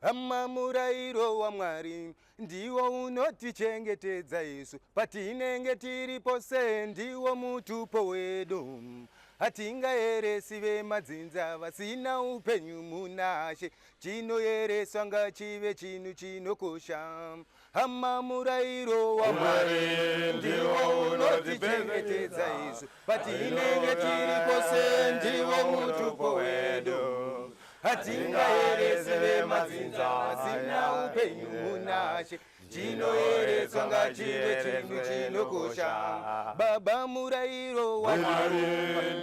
Hama murairo wa Mwari ndiwo unotichengetedza isu patinenge tiri pose, ndiwo mutupo wedu. Hatingaeresi vemadzinza vasina upenyu muna She, chinoereswa ngachive chinhu chinokosha. Hama murairo wa Mwari ndiwo unotichengetedza isu patinenge tiri pose, ndiwo mutupo wedu. Hatingaeresi vemadzinza vasina upenyu muna She, chinoeretswa ngachive chinhu chinokosha. Baba murairo wa Mwari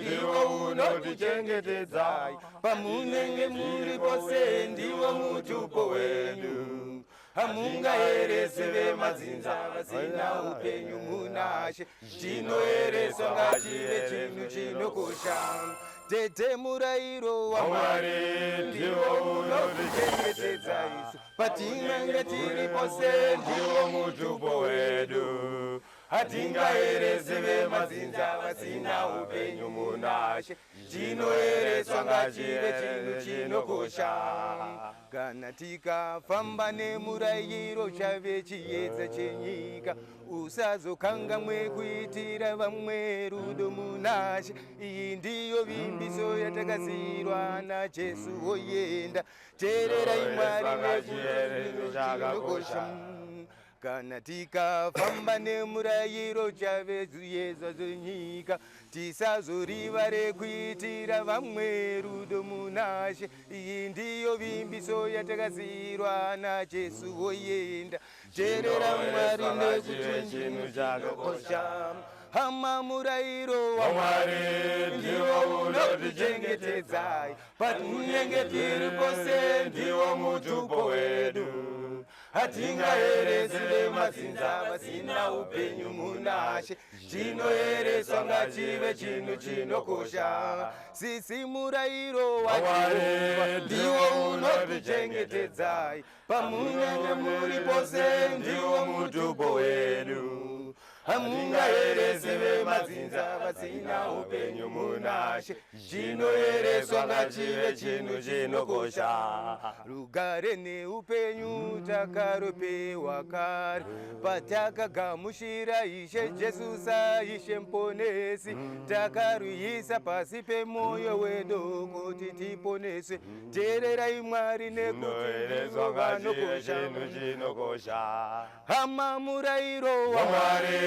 ndiwo unotichengetedza pamunenge muri pose, ndiwo mutupo wenyu. Hamungaeresi vemadzinza vasina upenyu muna She, chinoeretswa ngachive chinhu chinokosha. Tete murairo wa Mwari ndiwo unotichengetedza isu patinenge tiri pose, ndiwo mutupo wedu. Hatingaeresi vemadzinza vasina upenyu muna She, chinoeretswa ngachive chinhu chinokosha. Kana tikafamba nemurayiro chave chiedza chenyika, usazokangamwe kuitira vamwe rudo muna She. Iyi ndiyo vimbiso yatakazirwa naJesu woyenda. Teererai Mwari nekuti chinokosha. Kana tikafamba nemurayiro chave chiedza chenyika, tisazoriva rekuitira vamwe rudo muna She. Iyi ndiyo vimbiso yatakazirwa naJesu woyenda. Teerera Mwari nekuti chinhu chakakosha. Hama murairo wa Mwari ndiwo unotichengetedza patinenge tiri pose, ndiwo mutupo wedu. Hatingaeresi vemadzinza vasina upenyu muna She, chinoeretswa ngachive chinhu chinokosha. Sisi murairo wa Jehovha ndiwo unotichengetedza pamunenge muri pose, ndiwo mutupo wedu. Hamungaeresi vemadzinza vasina upenyu muna She, chinoeretswa ngachive chinhu chinokosha. Rugare neupenyu takaropewa kare patakagamuchira Ishe Jesu saIshe muponesi. Takaruyisa pasi pemoyo wedu kuti tiponeswe. Teererai Mwari nekuti vanokosha. Hama murairo wa Mwari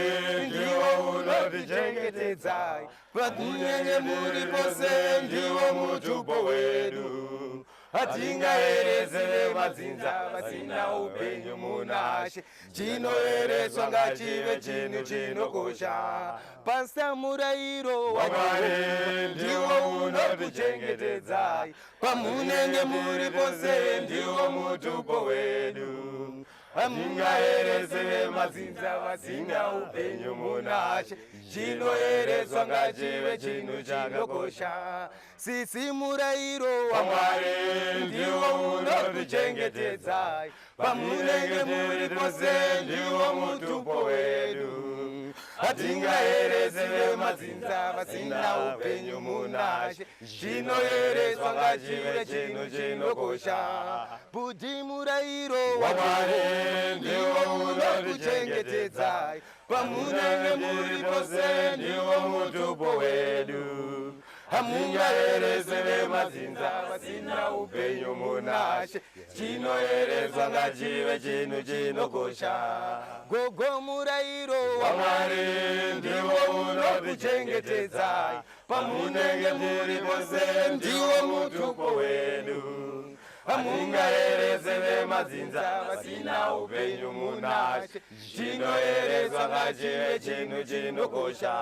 ndiwo unotichengetedza patinenge muri pose, ndiwo mutupo wedu. Hatingaeresi vemadzinza vasina upenyu muna She, chinoeretswa ngachive chinhu chinokosha. Pasa murairo wa Mwari ndiwo unotichengetedza pamunenge muri pose, ndiwo mutupo wedu. Hamungaeresi vemadzinza vasina upenyu muna She, chinoeretswa ngachive chinhu chinokosha. Sisi murairo wa Mwari ndiwo unotichengetedza pamunenge muri pose, ndiwo mutupo wedu. Hatingaeresi vemadzinza vasina upenyu muna She, chinoeretswa ngachive chinhu chinokosha. Budhi murairo wa Mwari ndiwo unotichengetedza pamunenge muri pose, ndiwo mutupo wedu. Hamungaeresi vemadzinza vasina upenyu muna She, chinoeretswa ngachive chinhu chinokosha. Gogo murairo wa Mwari ndiwo unotichengetedza pamunenge muri pose, ndiwo mutupo wedu. Hamungaeresi vemadzinza vasina upenyu muna She, chinoeretswa ngachive chinhu chinokosha.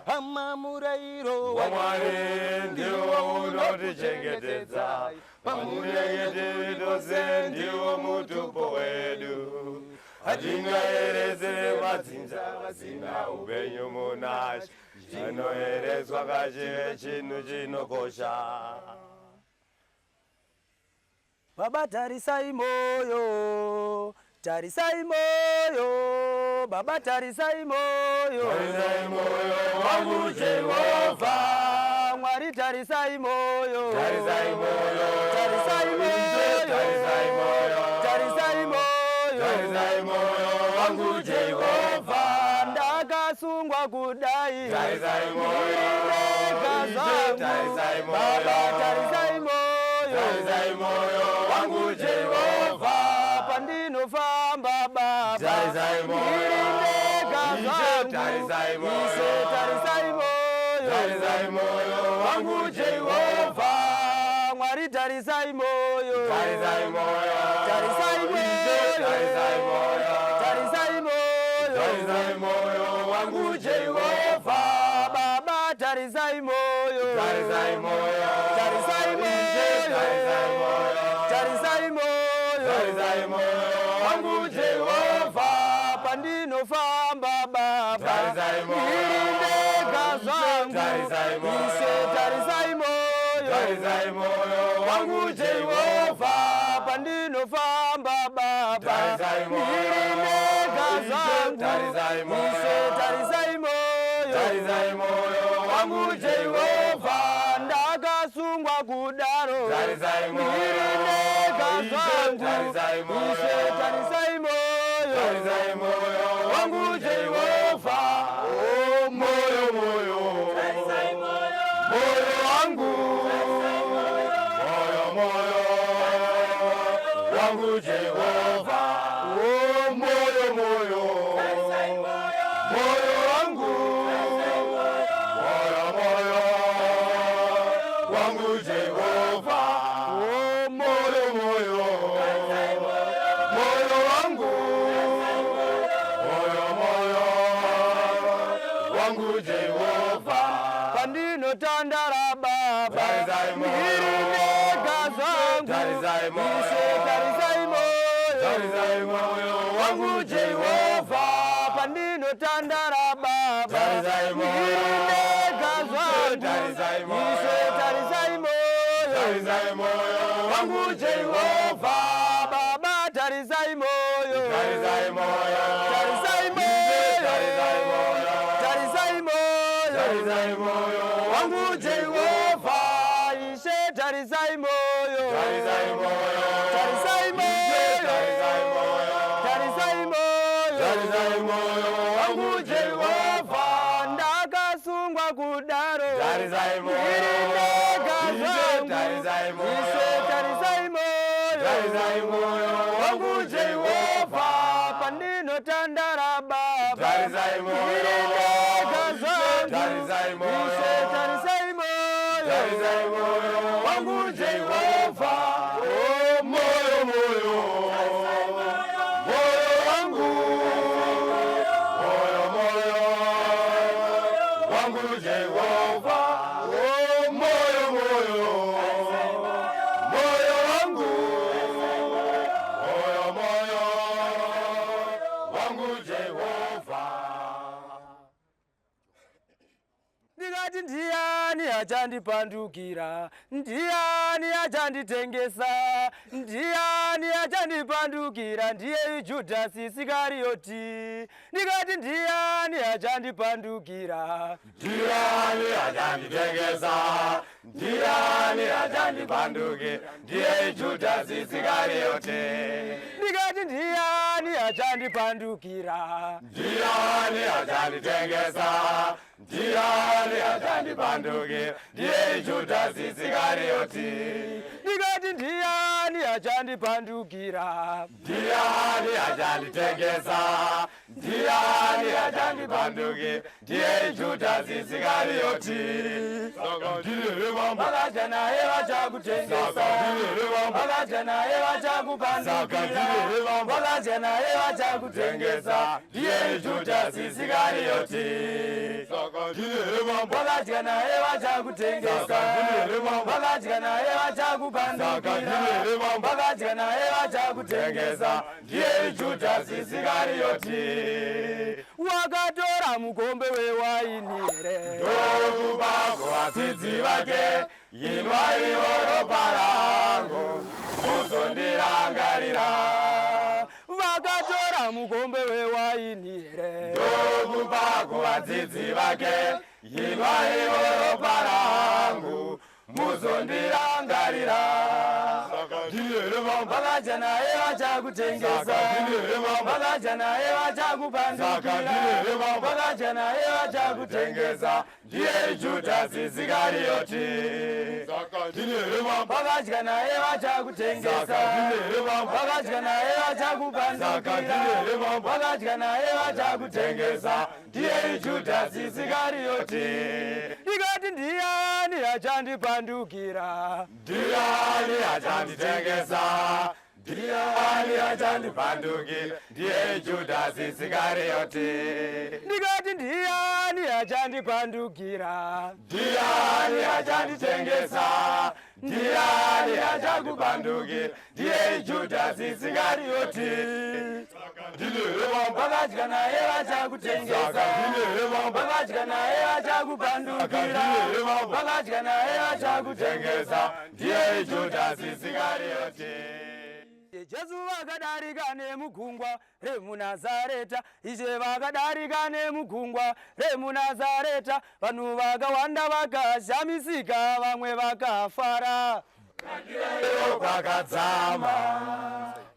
Hama murairo wa Mwari ndiwo unotichengetedza pamunenge tiri pose, ndiwo mutupo wedu. Hatingaeresi vemadzinza vasina upenyu muna She, chinoeretswa ngachive chinhu chinokosha. Baba tarisai moyo, tarisai moyo, Baba tarisai moyo, tarisai moyo wangu Jehova. Mwari tarisai moyo, tarisai moyo, tarisai moyo, tarisai moyo. kudai, tarisai moyo, tarisai moyo, Baba tarisai moyo, tarisai moyo wangu Jehova, pandinofamba Baba, tarisai moyo, tarisai moyo, tarisai moyo, tarisai moyo wangu Jehova, Mwari tarisai moyo, tarisai moyo, tarisai moyo, tarisai moyo, tarisai moyo, tarisai moyo wangu Jehova, Baba tarisai moyo, tarisai moyo, tarisai moyo, tarisai moyo, tarisai moyo, tarisai moyo wangu Jehova, pandinofamba Baba, tarisai moyo, tarisai moyo, tarisai moyo, tarisai moyo wangu Jehova, pandinofamba Baba, tarisai moyo, tarisai moyo, tarisai moyo, tarisai moyo wangu Jehova, ndakasungwa kudaro, tarisai moyo, tarisai moyo, tarisai moyo, tarisai moyo wangu Jehova, oh moyo moyo, tarisai moyo, moyo wangu, moyo moyo wangu Jehova, oh moyo moyo, tarisai moyo, moyo wangu, moyo moyo wangu Jehova, oh moyo moyo, tarisai moyo, moyo wangu, moyo moyo wangu Jehova, pandinotandara Baba, tarisai moyo, tarisai moyo, tarisai moyo, tarisai moyo wangu Jehova, pandinotandara Baba, tarisai moyo, tarisai moyo, tarisai moyo, tarisai moyo wangu Jehova, Baba tarisai moyo, tarisai moyo, tarisai moyo, tarisai moyo, tarisai moyo, tarisai moyo wangu Jehova, ishe tarisai moyo, tarisai moyo, tarisai moyo, tarisai moyo, tarisai moyo, tarisai moyo wangu Jehova, ndakasungwa kudaro, tarisai moyo, tarisai moyo, tarisai moyo, tarisai moyo wangu Jehova, pandinotandara Baba, tarisai moyo, tarisai moyo, tarisai moyo, tarisai moyo wangu Jehova, oh moyo moyo, moyo wangu, moyo moyo wangu Jehova, oh moyo moyo, moyo wangu, moyo moyo wangu Jehova. ndikati ndiyani achandipandukira, ndiyani achanditengesa, ndiyani achandipandukira, ndiye Judasi Isikarioti. Ndikati ndiyani achandipandukira, ndiyani achanditengesa, ndiyani achandipandukira, ndiye Judasi Isikarioti. ndikati ndiyani achandipandukira, ndiyani achanditengesa, ndiyani achandipandukira, ndiye Judasi Isikarioti. ndikati ndiyani achandipandukira, ndiyani achanditengesa, ndiyani achandipandukira, ndiye Judasi Isikarioti. vakaja naye vachakutengesa, vakaja naye vachakupandukira, vakaja naye vachakutengesa, ndiye Judasi Isikarioti. vakadya naye vachakutengesa, vakadya naye vachakupandukira, vakadya naye vachakutengesa, ndiye Judasi Isikarioti. wakatora mukombe wewaini here, ndokupa kuvadzidzi vake, inwaiwo ropa rangu muzondirangarira. vakatora mukombe wewaini here, ndokupa kuvadzidzi vake, inwaiwo ropa rangu muzondirangarira vakaja naye vachakutengesa vakaja naye vachakupandukira vakaja naye vachakutengesa ndiye Judasi Isikarioti vakadya naye vachakutengesa vakadya naye vachakupandukira vakadya naye vachakutengesa ndiye Judasi Isikarioti ikati ndiyani achandipandukira ndiyani achanditengesa ndiyani achandipandukira ndiye Judasi Isikarioti ndikati ndiyani achandipandukira ndiyani achanditengesa ndiyani achakupandukira ndiye Judasi Isikarioti vakadya naye vachakutengesa vakadya naye vachakupandukira vakadya naye vachakutengesa ndiye Judasi Isikarioti Jesu vakadarika nemugungwa remunazareta ishe vakadarika nemugungwa remunazareta vanhu vakawanda vakashamisika vamwe vakafara kwakadzama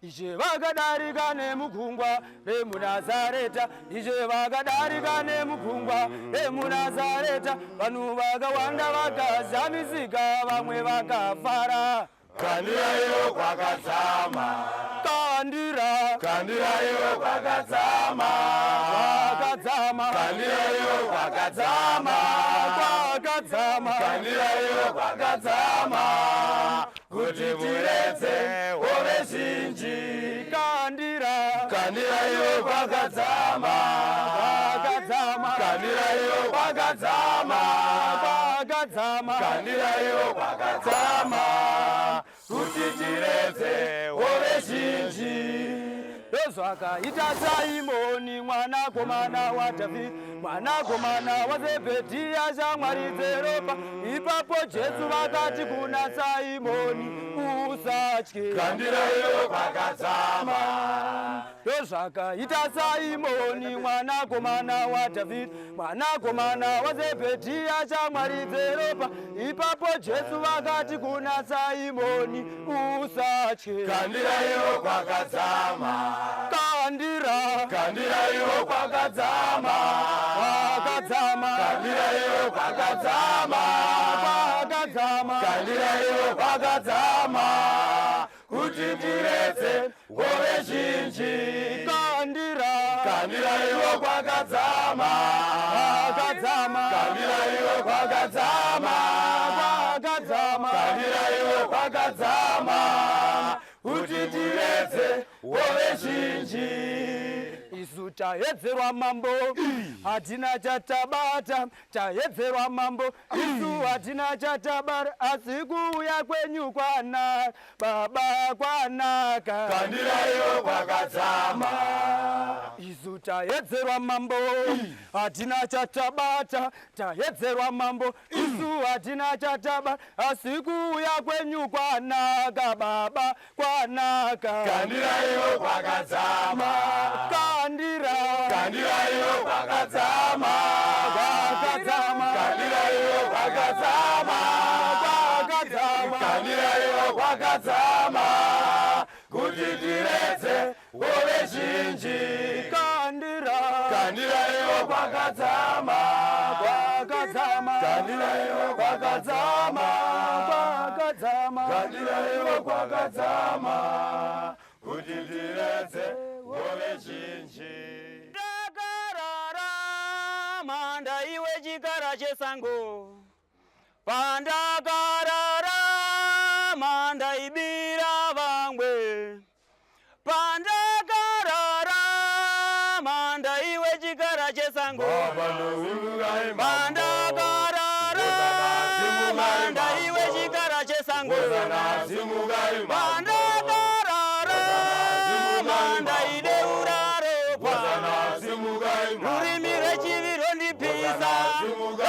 ishe vakadarika nemugungwa remunazareta ishe vakadarika nemugungwa remunazareta vanhu vakawanda vakashamisika vamwe vakafara kandirayo kwakadzama kandirayo kwakadzama kandirayo kwakadzama kandirayo kwakadzama kuti tiretse hove zhinji kandirayo kwakadzama kandirayo kwakadzama kandirayo kwakadzama kuti tiretse hove zhinji zvakaita Simoni mwanakomana waDhavhidhi mwanakomana waZebhedhi shamwari ropa ipapo Jesu vakati kuna Simoni usatye kandirayo kwakadzama zvakaita Simoni mwanakomana waDhavhidhi mwanakomana waZebhedhi shamwari ropa ipapo Jesu vakati kuna Simoni usatye kandirayo kwakadzama kandirayo kwakadzama kandirayo kwakadzama kandirayo kwakadzama kuti tiretse hove zhinji kandirayo kwakadzama kandirayo kwakadzama kandirayo kwakadzama kuti tiretse hove zhinji isu taedzerwa mambo hatina chatabata taedzerwa mambo isu hatina chatabata asi kuuya kwenyu kwana baba kwanaka kandirayo kwakadzama isu taedzerwa mambo hatina chatabata taedzerwa mambo isu hatina chatabata asi kuuya kwenyu kwanaka baba kwanaka kandirayo kwakadzama kandirayo kwakadzama kandirayo kwakadzama kandirayo kwakadzama kuti tiretse hove zhinji kandirayo kwakadzama kandirayo kwakadzama kandirayo kwakadzama kuti tiretse hove zhinji ndakararama ndaiwe chikara chesango pandakararama ndaibira vamwe pandakararama ndaiwe chikara chesango pandakararama ndaiwe chikara chesango pandakararama ndaideura ropa rurimi rwechiviro ndipisa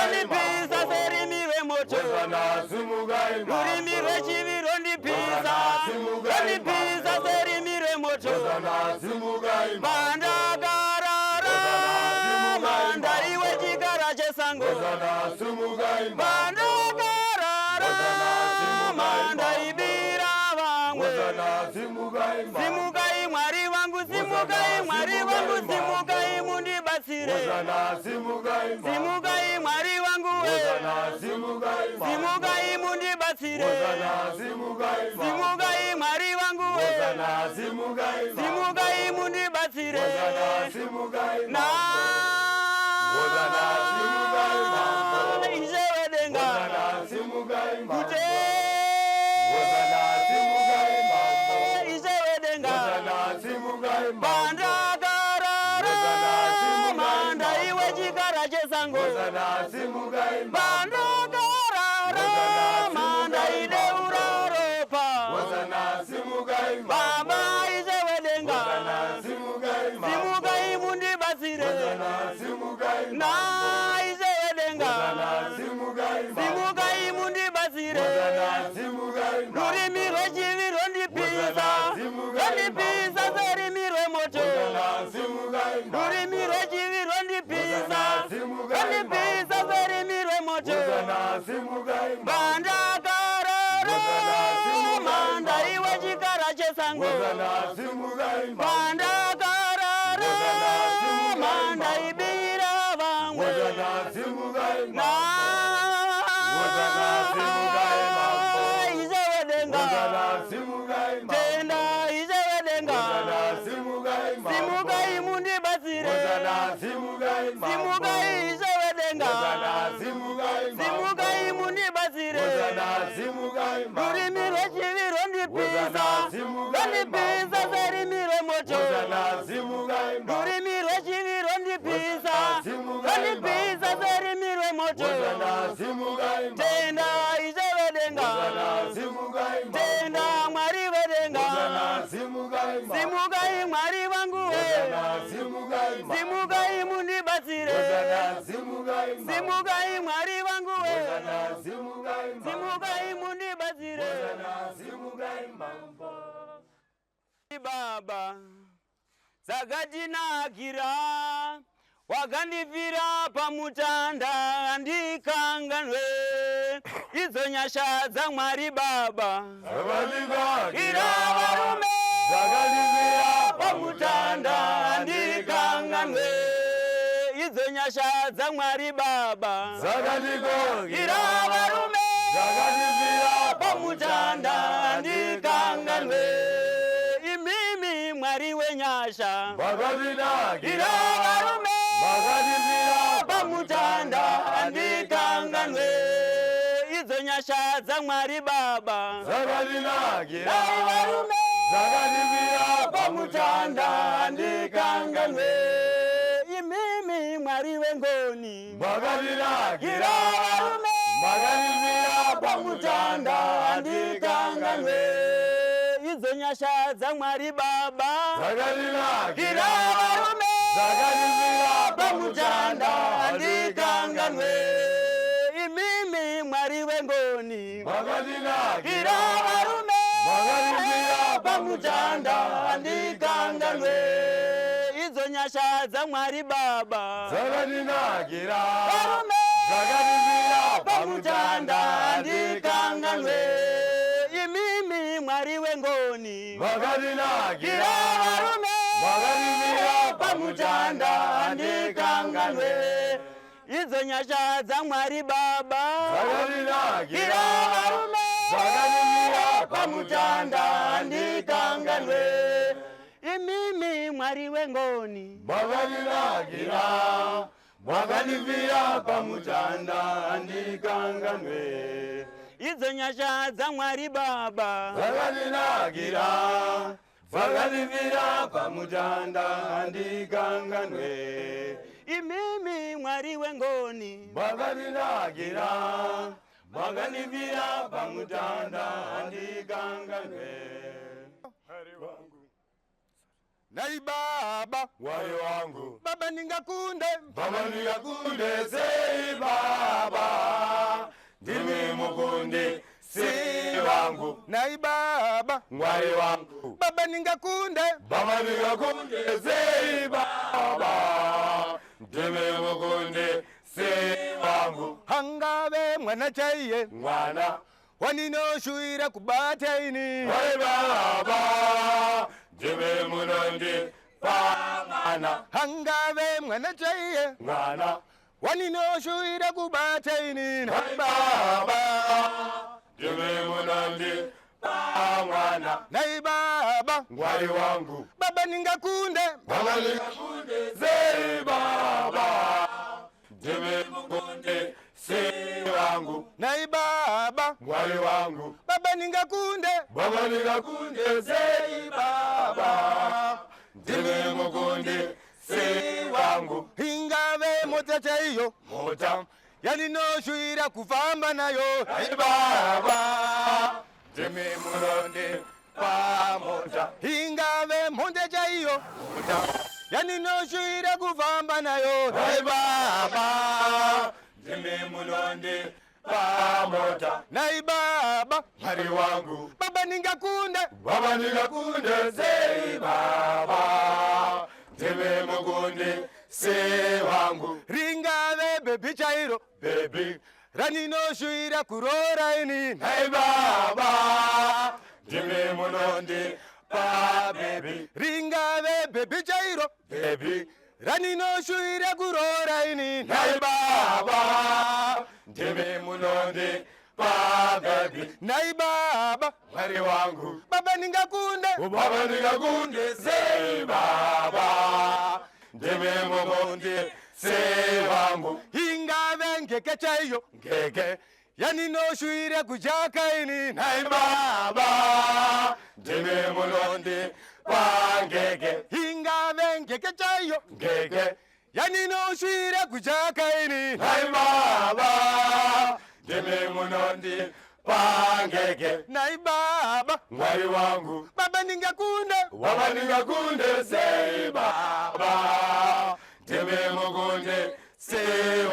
ndipisa serimi rwemoto rurimi rwechiviro ndipisa ndipisa serimi rwemoto pandakararama ndaiwe chikara chesango pandakararama simugai simugai mwari wangu, simugai mwari wangu, simugai mundibatsire. Hosana simugai simugai mwari wangu, Hosana simugai simugai mundibatsire. Hosana simugai simugai mwari wangu, Hosana simugai simugai mundibatsire. Hosana simugai na Hosana simugai ijewedenga Hosana simugai kute Hosana simugai ijewedenga Hosana simugai bandagarara manda iwe chikara chesango. Hosana simugai bandagarara manda ideuraropa. Hosana simugai baba ijewedenga Hosana simugai simugai mundibatsire. Hosana simugai na ijewedenga simugai simugai mundibatsire. Hosana simugai rurimi rwechiviro ndipisa ndipisa serimiro moto. Hosana simugai rurimi rwechiviro ndipisa simugai ndipisa serimiro moto. Hosana simugai bandagarara manda iwe chikara chesango. Hosana simugai bandagarara manda ibira vamwe. Hosana simugai na ijewedenga Hosana simugai tenda ijewedenga Hosana simugai simugai mundibatsire. Hosana simugai simugai ijewedenga Hosana simugai simugai mundibatsire. Hosana simugai rurimi rwechiviro ndipisa Hosana simugai ndipisa serimiro moto. Hosana simugai rurimi rwechiviro ndipisa simugai ndipisa serimiro moto. Hosana simugai tenda ijewedenga Hosana simugai tenda mwari wedenga Hosana simugai simugai mwari wangu Hosana simugai simugai mundibatsire. Hosana simugai simugai mwari wangu Hosana simugai simugai mundibatsire. Hosana simugai baba zakatinakira wakandivira pamutanda ndikanganwe idzo nyasha dzamwari baba. Zakatinakira varume Zakatinakira pamutanda ndikanganwe idzo nyasha dzamwari baba. Zakatinakira varume Zakatinakira pamutanda ndikanganwe imimi mwari wenyasha. Zakatinakira varume Zakatinakira pamutanda ndikanganwe idzo nyasha dzamwari baba. Zakatinakira varume Zakatinakira pamutanda ndikanganwe imimi mwari wengoni. Zakatinakira varume Zakatinakira pamutanda ndikanganwe idzo nyasha dzamwari baba. Zakatinakira varume Zakatinakira pamutanda ndikanganwe imimi mwari wengoni. Zakatinakira varume Zakatinakira pamutanda ndikanganwe idzo nyasha dzamwari baba. Zakatinakira varume Zakatinakira pamutanda ndikanganwe imimi mwari wengoni. Zakatinakira varume Zakatinakira pamutanda ndikanganwe idzo nyasha dzamwari baba. Zakatinakira varume Zakatinakira pamutanda ndikanganwe imimi mwari wengoni. Zakatinakira Zakatinakira pamutanda ndikanganwe idzo nyasha dzamwari baba. Zakatinakira Zakatinakira pamutanda ndikanganwe imimi mwari wengoni. Zakatinakira Zakatinakira pamutanda ndikanganwe Nai baba wali wangu baba ningakunde baba ndiyakunde sei baba ndimi mukundi si wangu Nai baba wali wangu baba ningakunde baba ndiyakunde sei baba ndimi mukundi si wangu hangabe mwana chaiye mwana waninoshuira kubata ini Wai baba ndime munondi pamwana hangave mwana chaiye mwana waninoshuira kubata ini Wai baba ndime munondi pamwana nai baba Mwari wangu baba ningakunde baba nikakunde zei baba ndime mukunde si wangu nai baba Mwari wangu baba ningakunde baba nikakunde zei baba ndime mukunde si wangu ingave mota chaiyo mota yaninoshuira kufamba nayo Ai baba ndime munondi pamota ingave mota chaiyo mota yaninoshuira kufamba nayo Ai baba ndime munondi pamota nai baba Mwari wangu baba ningakunde baba nikakunde zei baba ndime mukunde si wangu ringave bebi chairo baby raninoshuira kurora ini Ai baba ndime munondi pa baby ringave bebi chairo baby raninoshuira kurora ini Ai baba ndime munondi pa baby nai baba Mwari wangu baba ningakunde baba nikakunde zei baba ndime mukundi si wangu ingave ngeke chaiyo ngeke yaninoshuira kujaka ini Ai baba ndime munondi pa ngeke ingave ngeke chaiyo ngeke yaninoshuira kujaka ini Ai baba ndime munondi pa ngeke nai baba Mwari wangu baba ningakunde baba nikakunde zei baba ndime mukunde si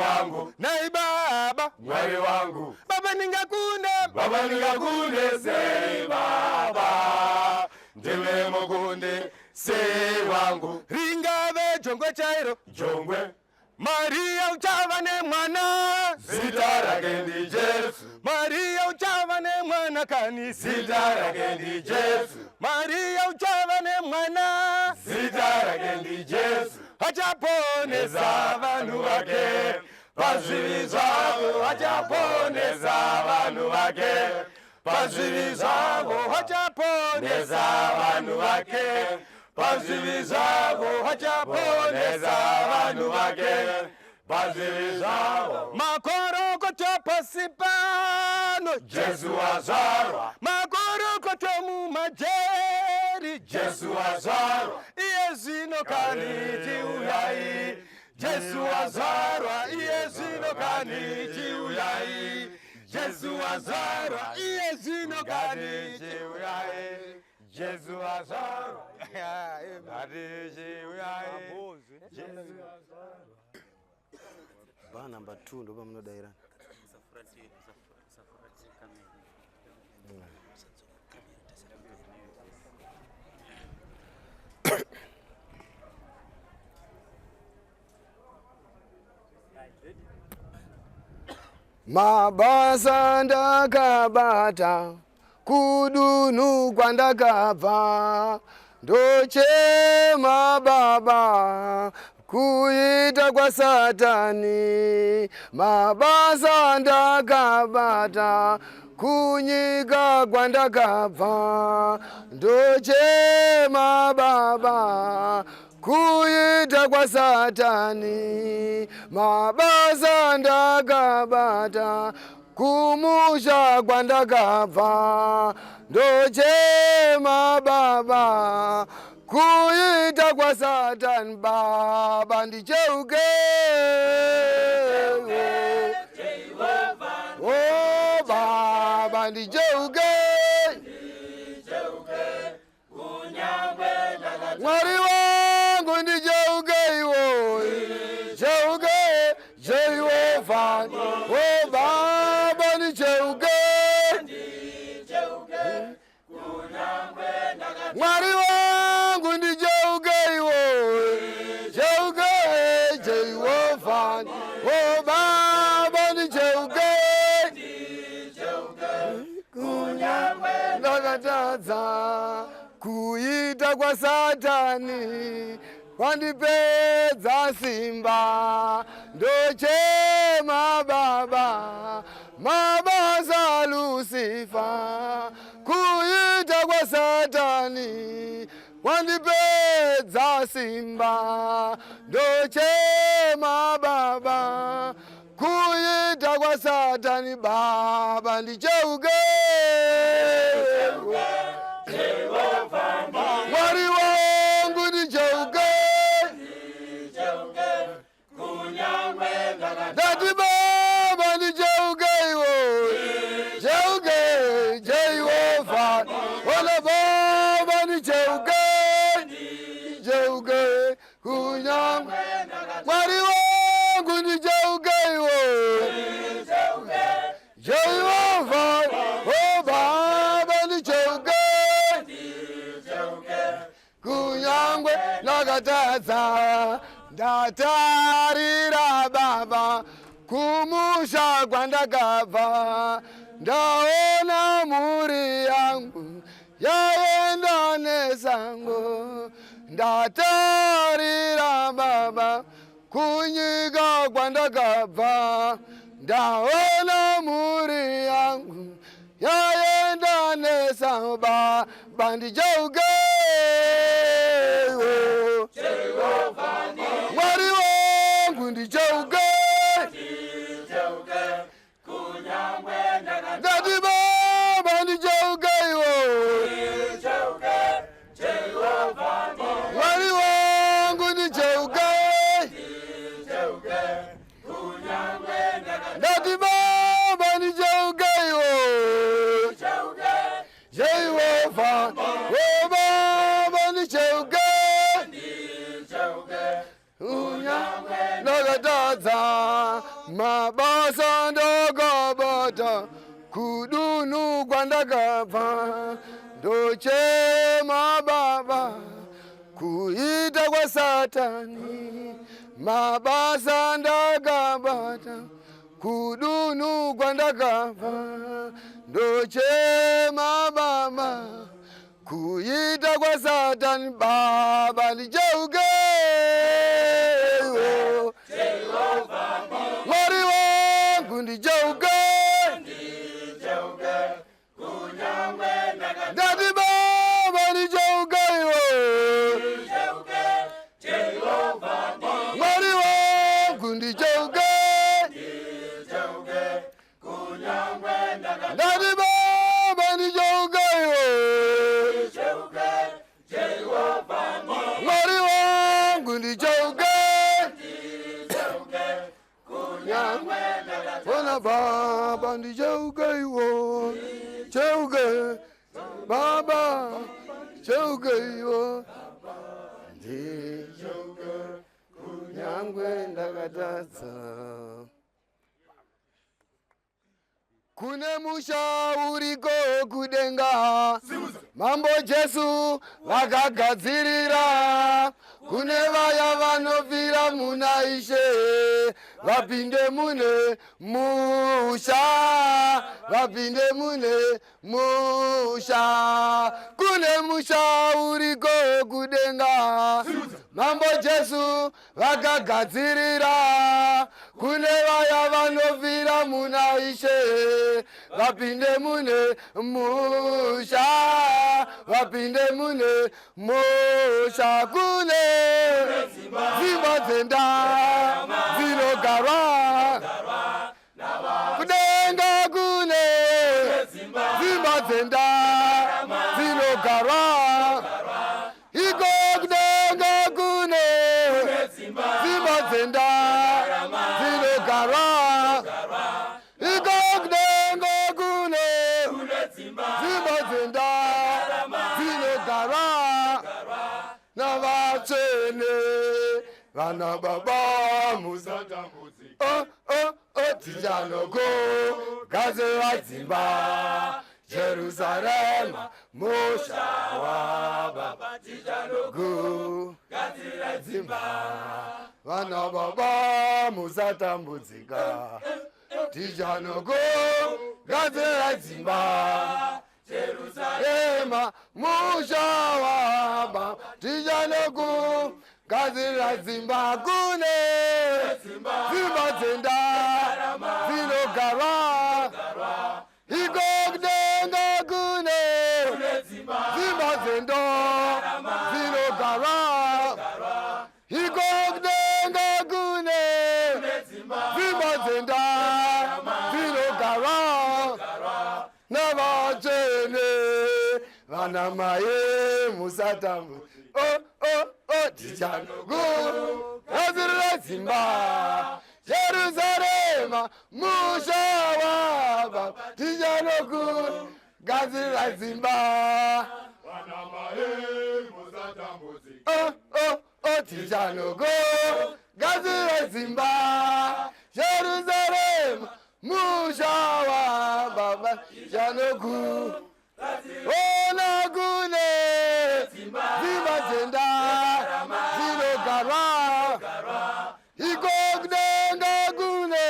wangu nai baba Mwari wangu baba ningakunde baba nikakunde zei baba ndime mukunde si wangu ringave jongwe chairo jongwe Maria uchava ne mwana zita rake ndi Jesu Maria uchava ne mwana kanisi zita rake ndi Jesu Maria uchava ne mwana zita rake ndi Jesu achaponesa vanhu vake pazvivi zvavo achaponesa vanhu vake pazvivi zvavo achaponesa vanhu vake pazvivi zvavo achaponesa vanhu vake pazvivi zvavo makorokoto pasi pano Jesu wazvarwa makorokoto mumajeri Jesu wazvarwa iye zvino kaniti uyai Jesu wazvarwa iye zvino kaniti uyai Jesu wazvarwa iye zvino kaniti uyai Jesu wazvarwa kaniti uyai Ba number 2 ndo bamunodaira. Mabasa ndakabata kudunu kwandakabva ndochema baba kuita kwa Satani. Mabasa ndakabata kunyika kwandakabva ndochema baba kuita kwa Satani. Mabasa ndakabata kumusha kwandakabva ndochema baba kuita kwa Satani. Baba ndicheuke, oh baba ndicheuke, Mwari wangu ndicheuke iwo, cheuke Jehova, oh baba ndicheuke, Mwari wangu ndicheuke iwo, cheuke Jehova, oh baba ndicheuke, kuita kwa Satani kwandipedza simba, ndochema Baba mabasa Lucifer, kuita kwa Satani kwandipedza simba, ndochema Baba kuita kwa Satani. Baba ndicheuke, Mwari wangu ndicheuke, Dadi Baba ndicheuke iwo, cheuke Jehova, wala Baba ndicheuke, cheuke kunyangwe, Mwari wangu ndicheuke iwo, Jehova, oh Baba ndicheuke, kunyangwe nakatadza ndatarira Baba kumusha kwandakabva, ndaona mhuri yangu yaenda nesango, ndatarira Baba kunyika kwandakabva, ndaona mhuri yangu yaenda nesango. Baba ndicheuke, Mwari wangu ndicheuke, Dadi Baba ndicheuke iwo, Mwari wangu ndicheuke, Dadi Baba ndicheuke iwo, Jehova, oh Baba ndicheuke, nakatadza mabasa ndakabata, kudunu kwandakabva, ndochema Baba kuita kwa Satani, mabasa ndakabata, kudunu kwandakabva, ndochema Baba kuita kwa Satani. Baba ndicheuke, Mwari wangu ndicheuke, Dadi Baba ndicheuke iwo, Mwari wangu ndicheuke, Dadi Baba ndicheuke iwo, Mwari wangu ndicheuke, ona Baba ndicheuke iwo, cheuke Baba, cheuke iwo, ndicheuke kunyangwe ndakatadza. Kune musha uriko kudenga, mambo Jesu vakagadzirira, kune vaya vanovira muna Ishe, vapinde mune musha, vapinde mune musha. Kune musha uriko kudenga, mambo Jesu vakagadzirira, kune vaya vanovira muna Ishe, vapinde mune musha, vapinde mune musha. Kune dzimba dzenda dzinogarwa kudenga, kune dzimba dzenda dzinogarwa iko kudenga, kune dzimba dzenda dzinogarwa iko kudenga, kune dzimba dzenda dzinogarwa navatsvene vana Baba musatambudzika, tichanoko gaze vadzimba Jerusalema musha wa Baba, tichanoko gaze dzimba vana Baba musatambudzika, tichanoko gaze dzimba Jerusalema musha wa tijanoku gazira zimba kune zimba zenda zinogara igogdenga kune zimba zenda zinogara igogdenga kune zimba zenda zinogara navachene vanamaye musatambu tichanoku gazira zimba Jerusalema mushawaba tichanoku gazira zimba tichanoku gazira zimba Jerusalema mushawaba tichanoku ona kune zimba zenda zinogara igogdenga kune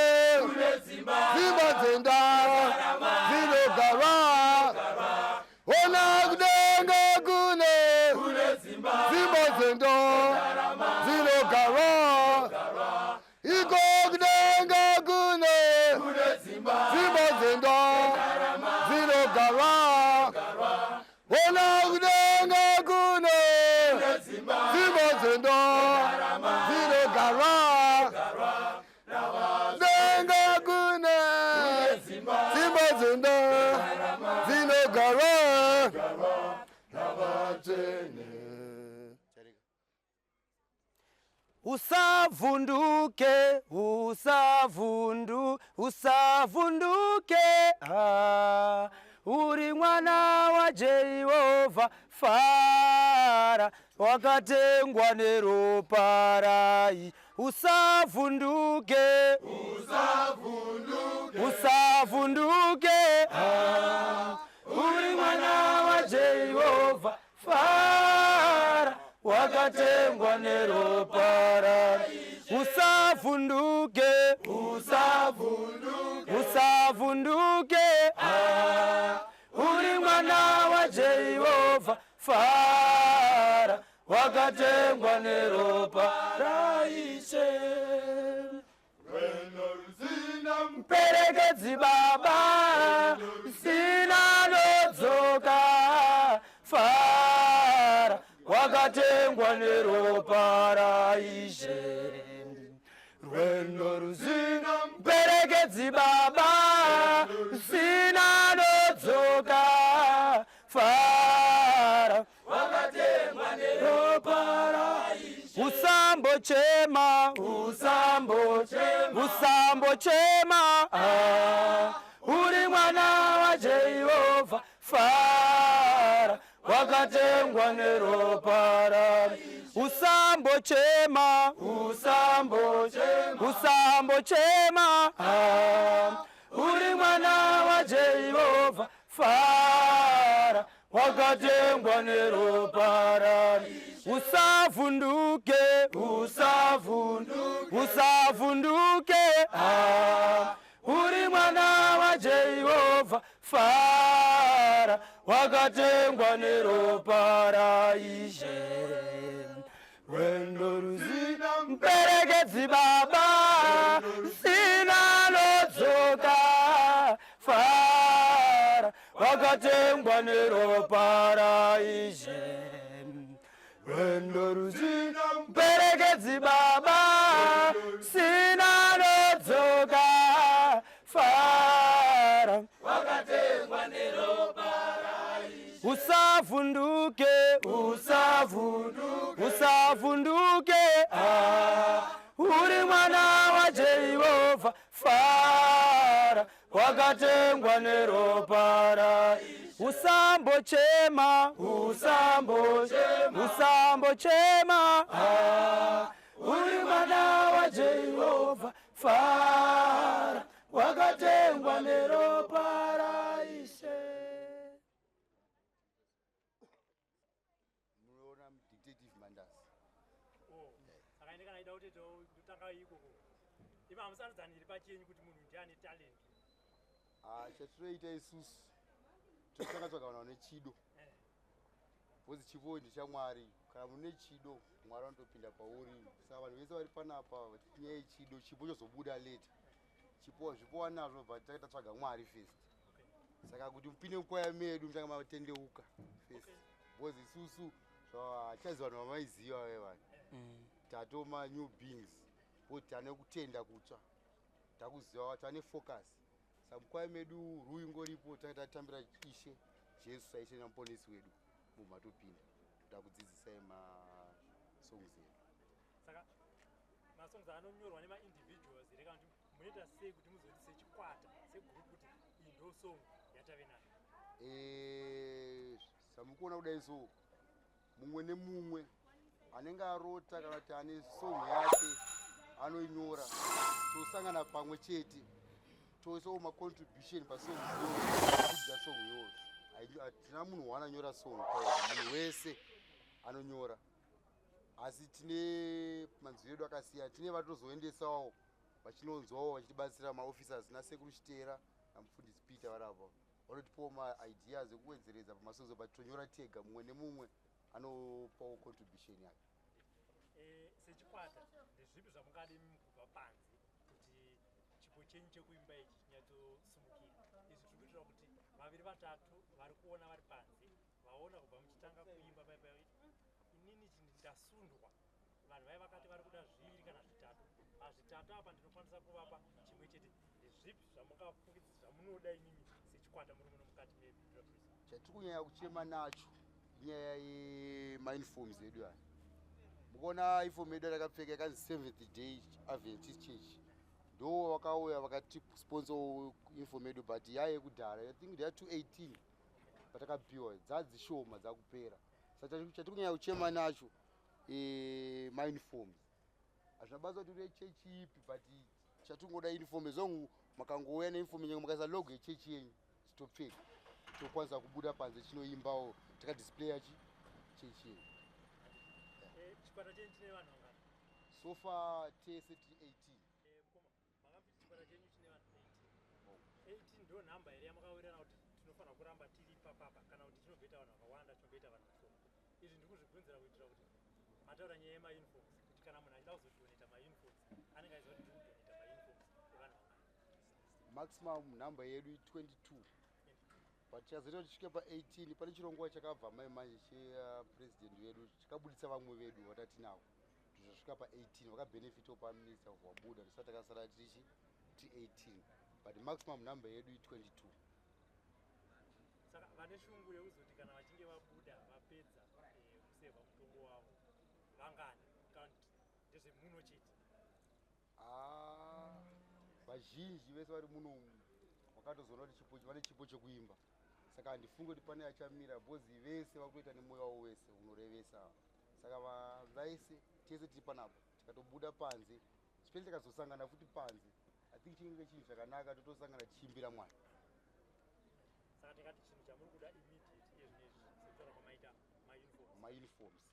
zimba zenda zinogara ona kudenga kune zimba zenda zinogara igogdenga kune zimba zenda zinogara ona kudenga kune zimba zenda zinogara denga kune zimba zenda zinogara navachene usavunduke uri mwana wa Jehova fara wakatengwa neroparai usavunduke uri mwana wa Jehova fara wakatengwa neroparai usavunduke uri mwana wa Jehova fara wakatengwa neroparai mperekedzi baba sina lodzoka fara wakatengwa neroparai rwendo ruzina mperekedzi baba sina lodzoka fara wakatengwa neroparai usambochema uri mwana wa Jehova fara wakatengwa neroparai usambochema uri mwana wa Jehova fara wakatengwa neroparai usavunduke uri mwana wa Jehova fara wakatengwa neroparai rwendo ruzina mperekedzi baba sina lodzoka fara wakatengwa neroparai rwendo ruzina mperekedzi baba sina lodzoka fara wakatengwa neroparai usavunduke uri mwana wa Jehova fara wakatengwa neroparai usambochema uri mwana wa Jehova fara wakatengwa neroparai detective Mandas akaenda kana ida kuti ndotanga ikoko ipa amusanzaniri pachenyu kuti munhu ndiane talent chatinoita isusu totanga tsvaka vanhu vane chido bhozi chipo ndechamwari kana mune chido mwari anotopinda pauri saka vanhu vese vari panapa nyaya yechido chipo chozobuda leta chipo zvipowa nazvo bva takaita tsvaga mwari first saka kuti mupinde mukwaya medu mutanga matendeuka first bhozi isusu hachazi vanhu vamaiziva ve vanhu tatoma new beings boti tane kutenda kutsva takuziva tane focus saka mukwaya medu ruingoripo takaita tambira ishe jesu saishe namuponesi wedu mumatopinda takudzidzisai masongs edu saka masongs anonyorwa nemaindividuals reka kuti munoita sei kuti muzoiti sechikwata segroup kuti iyi ndo song yatave nayo samukuona kudai so mumwe nemumwe anenge arota kana kuti ane song yake anoinyora tosangana pamwe chete toisawo macontribution pasong kudza song yoyo hatina munhu waananyora song munhu wese anonyora asi tine manzwi edu akasiyana tine vatozoendesawo vachinonzwawo vachitibatsira maofficers nasekuruchitera namufundisi peter varapa vanotipawo maideas ekuwedzeredza pamasongs but tonyora tega mumwe nemumwe anopawo contribution yake sechikwata ndezvipi zvamungade kubva panze kuti chipo chenyu chekuimba ichi chinyatsosumukira izvi tiri kuitira kuti vaviri vatatu vari kuona vari panze vaona kubva muchitanga kuimba paipai inini ndasundwa vanhu vai vakati vari kuda zviviri kana zvitatu pazvitatu apa ndinokwanisa kuvapa chimwe chete ndezvipi zvamungafungidza zvamunoda inini sechikwata muri muno mukati mebiblioprisa chatiri kunyanya kuchema nacho inyaya yemainforms edu aya mukuona ifom yedu yatakapfeka yakanzi Seventh Day Adventist Church ndo vakauya vakatisponsor infom yedu but yaiye kudhara I think ndaya 218 patakapiwa dzadzishoma dzakupera saka chatiri kunyanya kuchema nacho mainforms hazvina basa kuti uri chechi ipi but chatingoda uniform ezongu makangouya neuniform yenyu mukaisa logo yechechi yenyu chitopfeka tokwanisa kubuda panze chinoimbawo takadisplaya chechi yenyu chikwata chenyu chine vanhu vangani so far tese tiri 18 mukoma makambiti chikwata chenyu chine vanhu 18 18 ndo nhamba here yamakawirana kuti tinofanira kuramba tiri papapa kana kuti tinobveta vanhu vakawanda tinobveta vanhu vashoma izvi ndiri kuzvibvunzira kuitira kuti mataura nyaya yemauniforms kuti kana munhu achida kuzodoneta mauniforms anenge aiziva kuti ndiri kudoneta mauniforms evanhu vangani maximum nhamba yedu 22 but chazoita tichisvike pa18 pane chirongwa chakabva mai manje chepresident wedu chakabudisa vamwe vedu vatatinavo zvasvika pa18 vakabhenefitawo paminista wabuda tisati takasara tichi ti18 but maximum nhamba yedu 22 saka vane shungu yekuzoti kana vachinge vabuda vapedza kusevha mutongo wavo vangani kana ndezvemuno chete vazhinji vese vari munomu vakatozoona kuti vane chipo chekuimba saka handifungi kuti pane achamira bhozi vese vakutoita nemwoyo wavo wese unorevesa saka vaise tese tiri panapa tikatobuda panze chipele tikazosangana futi panze I think chinenge chinhu chakanaka totosangana tichiimbira mwari saka tikati chinhu chamuri kuda immediate ezvinezvi sekutaura kwamaita mauniforms